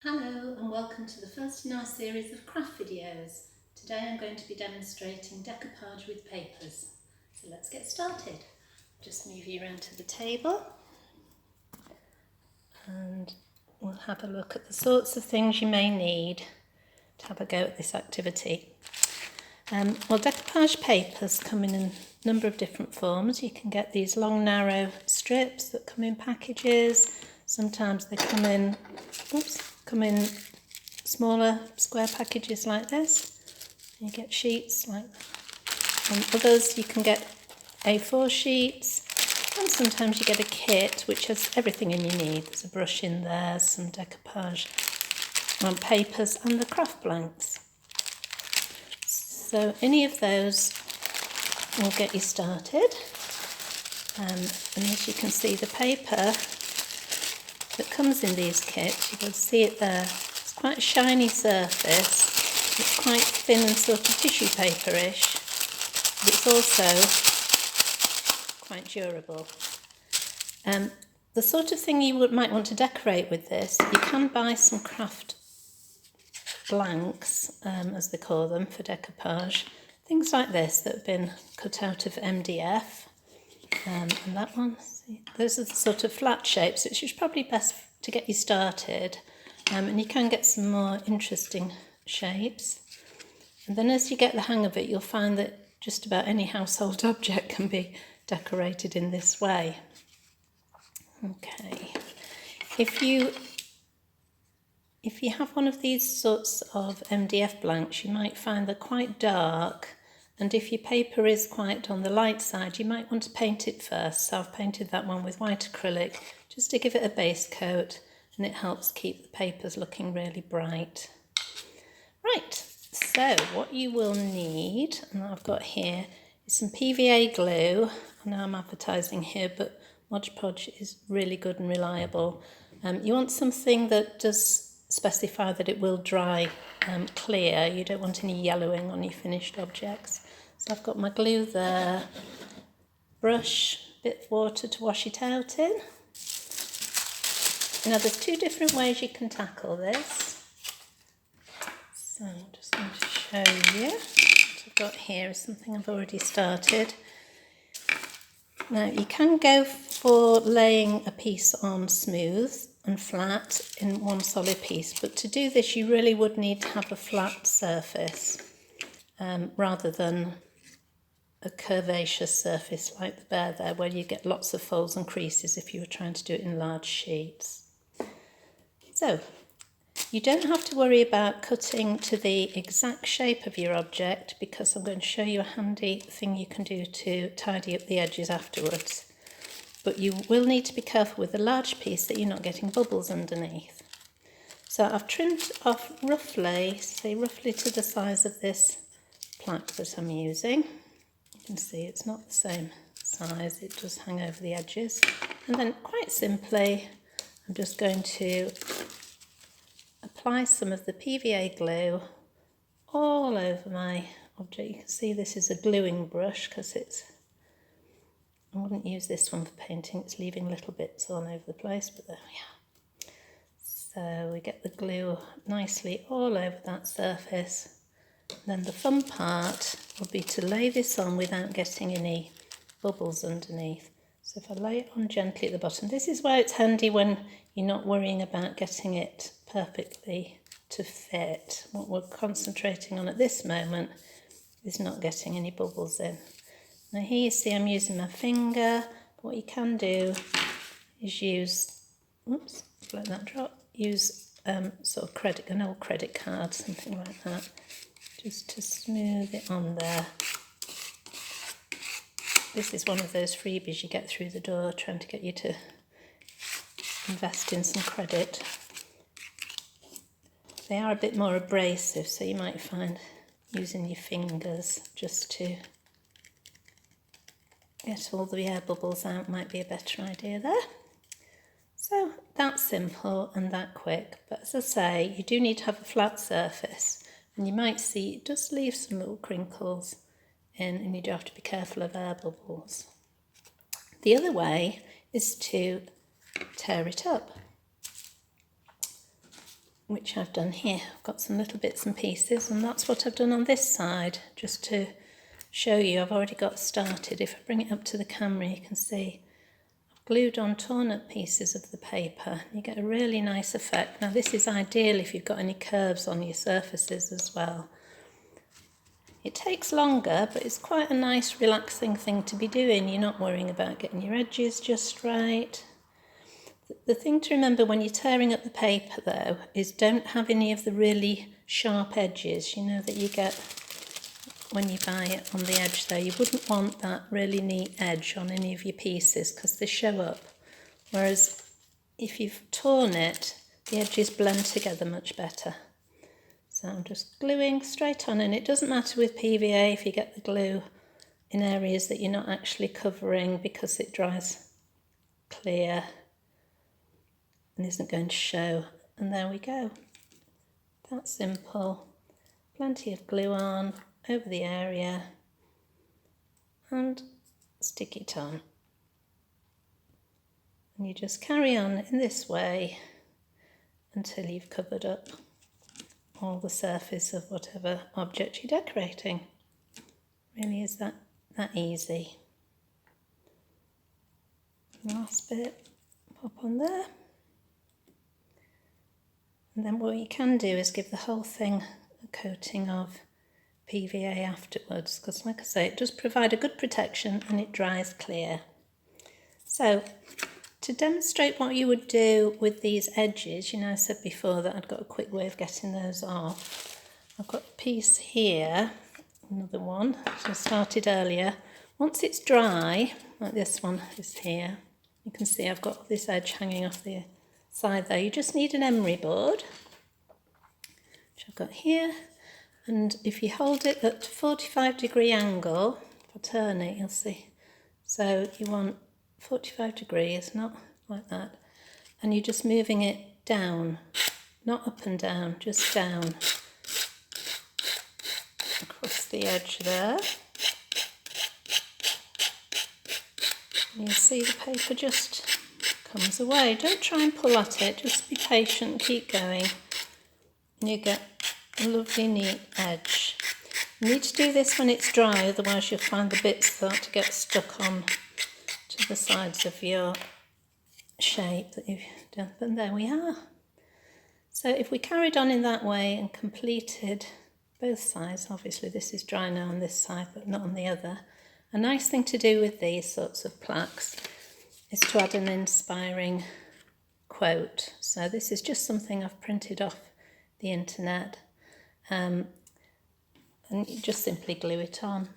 Hello and welcome to the first in our series of craft videos. Today I'm going to be demonstrating decoupage with papers. So let's get started. Just move you around to the table and we'll have a look at the sorts of things you may need to have a go at this activity. Decoupage papers come in a number of different forms. You can get these long narrow strips that come in packages. Sometimes they come in smaller square packages like this. You get sheets like that. And others you can get A4 sheets, and sometimes you get a kit which has everything in you need. There's a brush in there, some decoupage on papers and the craft blanks. So any of those will get you started. And as you can see, the paper that comes in these kits, you can see it there. It's quite a shiny surface. It's quite thin and sort of tissue paper-ish, but it's also quite durable. The sort of thing you might want to decorate with this, you can buy some craft blanks, as they call them, for decoupage. Things like this that have been cut out of MDF. And that one, see, those are the sort of flat shapes, which is probably best to get you started. And you can get some more interesting shapes. And then as you get the hang of it, you'll find that just about any household object can be decorated in this way. Okay, if you have one of these sorts of MDF blanks, you might find they're quite dark. And if your paper is quite on the light side, you might want to paint it first. So I've painted that one with white acrylic just to give it a base coat, and it helps keep the papers looking really bright. Right, so what you will need, and I've got here, is some PVA glue. I know I'm advertising here, but Mod Podge is really good and reliable. You want something that does specify that it will dry clear. You don't want any yellowing on your finished objects. So I've got my glue there, brush, bit of water to wash it out in. Now there's two different ways you can tackle this. So I'm just going to show you. What I've got here is something I've already started. Now you can go for laying a piece on smooth and flat in one solid piece, but to do this you really would need to have a flat surface rather than a curvaceous surface like the bear there, where you get lots of folds and creases if you were trying to do it in large sheets. So you don't have to worry about cutting to the exact shape of your object, because I'm going to show you a handy thing you can do to tidy up the edges afterwards. But you will need to be careful with a large piece that you're not getting bubbles underneath. So I've trimmed off roughly to the size of this plaque that I'm using. You can see it's not the same size, it does hang over the edges. And then quite simply, I'm just going to apply some of the PVA glue all over my object. You can see this is a gluing brush because I wouldn't use this one for painting, it's leaving little bits all over the place, but there we are. So we get the glue nicely all over that surface. Then the fun part will be to lay this on without getting any bubbles underneath. So if I lay it on gently at the bottom, this is where it's handy when you're not worrying about getting it perfectly to fit. What we're concentrating on at this moment is not getting any bubbles in. Now here you see I'm using my finger. What you can do is use, let that drop, use sort of an old credit card, something like that, just to smooth it on there. This is one of those freebies you get through the door, trying to get you to invest in some credit. They are a bit more abrasive, so you might find using your fingers just to get all the air bubbles out might be a better idea there. So that's simple and that quick, but as I say, you do need to have a flat surface, and you might see it does leave some little crinkles in, and you do have to be careful of air bubbles. The other way is to tear it up. which I've done here. I've got some little bits and pieces, and that's what I've done on this side, just to show you I've already got started. If I bring it up to the camera, you can see I've glued on torn up pieces of the paper. You get a really nice effect. Now this is ideal if you've got any curves on your surfaces as well. It takes longer, but it's quite a nice relaxing thing to be doing. You're not worrying about getting your edges just right. The thing to remember when you're tearing up the paper though is don't have any of the really sharp edges, you know, that you get when you buy it on the edge there. You wouldn't want that really neat edge on any of your pieces because they show up. Whereas if you've torn it, the edges blend together much better. So I'm just gluing straight on, and it doesn't matter with PVA if you get the glue in areas that you're not actually covering because it dries clear and isn't going to show. And there we go. That's simple. Plenty of glue on over the area and stick it on. And you just carry on in this way until you've covered up all the surface of whatever object you're decorating. Really is that easy. Last bit, pop on there. And then what you can do is give the whole thing a coating of PVA afterwards, because like I say, it does provide a good protection and it dries clear. So to demonstrate what you would do with these edges, you know, I said before that I'd got a quick way of getting those off. I've got a piece here, another one, which I started earlier. Once it's dry, like this one is here, you can see I've got this edge hanging off the side there. You just need an emery board, which I've got here, and if you hold it at 45-degree angle, if I turn it, you'll see. So you want 45 degrees, not like that, and you're just moving it down, not up and down, just down across the edge there. And you see the paper just comes away. Don't try and pull at it, just be patient, keep going, and you get a lovely neat edge. You need to do this when it's dry, otherwise you'll find the bits start to get stuck on to the sides of your shape that you've done. But there we are. So if we carried on in that way and completed both sides, obviously this is dry now on this side but not on the other, a nice thing to do with these sorts of plaques is to add an inspiring quote. So this is just something I've printed off the internet, and you just simply glue it on.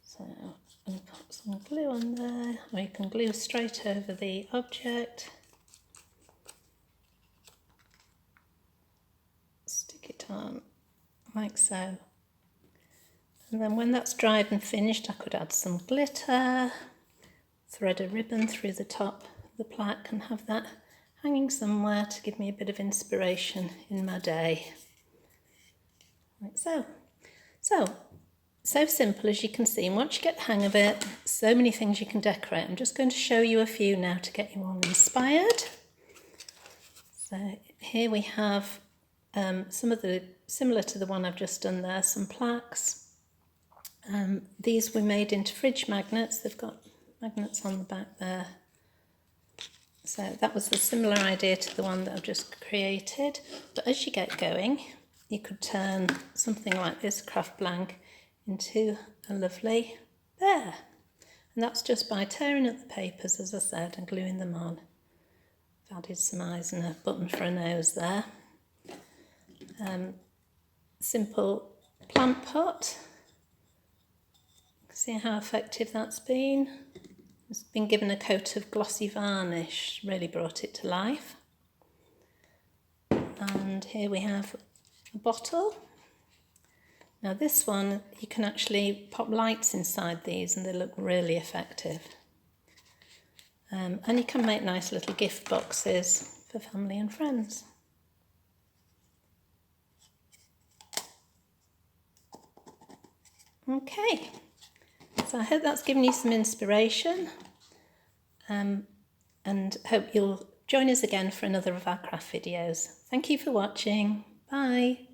So I'm going to put some glue on there, or you can glue straight over the object. Stick it on like so. And then when that's dried and finished, I could add some glitter, thread a ribbon through the top of the plaque and have that hanging somewhere to give me a bit of inspiration in my day. Like so. So simple, as you can see, and once you get the hang of it, so many things you can decorate. I'm just going to show you a few now to get you all inspired. So here we have some of the, similar to the one I've just done there, some plaques. These were made into fridge magnets. They've got magnets on the back there. So that was the similar idea to the one that I've just created. But as you get going, you could turn something like this craft blank into a lovely bear. And that's just by tearing up the papers, as I said, and gluing them on. I've added some eyes and a button for a nose there. Simple plant pot. See how effective that's been? It's been given a coat of glossy varnish, really brought it to life. And here we have a bottle. Now this one, you can actually pop lights inside these and they look really effective. And you can make nice little gift boxes for family and friends. Okay, so I hope that's given you some inspiration, and hope you'll join us again for another of our craft videos. Thank you for watching. Bye.